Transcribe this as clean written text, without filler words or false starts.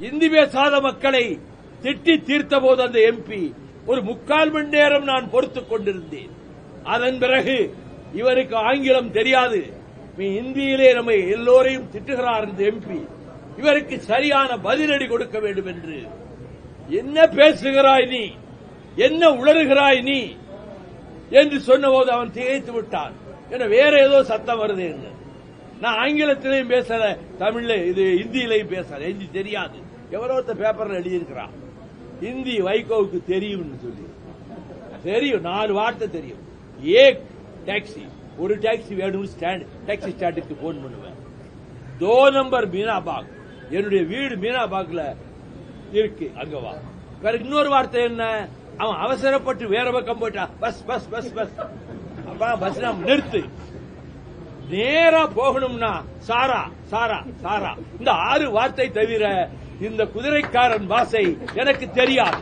இந்தி பேசாத மக்களை திட்டி தீர்த்த போது அந்த எம்பி ஒரு 3/4 மணி நேரம் நான் பொறுத்துக் கொண்டிருந்தேன். அதன் பிறகு இவருக்கு ஆங்கிலம் தெரியாது, இந்தியிலே நம்ம எல்லோரையும் திட்டுகிறார் இந்த எம்பி, இவருக்கு சரியான பதிலடி கொடுக்க வேண்டும் என்று. என்ன பேசுகிறாய் நீ, என்ன உளறுகிறாய் நீ என்று சொன்னபோது அவன் திகைத்து விட்டான். என வேற ஏதோ சத்தம் வருது என்று. நான் ஆங்கிலத்திலையும் பேசல, தமிழ்ல இது ஹிந்தியிலையும் பேசல, ஹிந்தி தெரியாது. எவரோ பேப்பர்ல எழுதியிருக்கிறான் ஹிந்தி வைகோவுக்கு தெரியும் சொல்லி. தெரியும், 4 வார்த்தை தெரியும். ஏக் டாக்ஸி, ஒரு டாக்ஸி வேணும், டாக்ஸி ஸ்டாண்டுக்கு போன் பண்ணுவேன். 2 நம்பர் மீனாபாக், என்னுடைய வீடு மீனாபாக்ல இருக்கு, அங்க வா. வேற இன்னொரு வார்த்தை என்ன, அவன் அவசரப்பட்டு வேற பக்கம் போயிட்டா, bus bus bus bus, bus நிறுத்து, நேரா போகணும்னா சாரா சாரா சாரா. இந்த 6 வார்த்தை தவிர இந்த குதிரைக்காரன் பாஷை எனக்கு தெரியாது.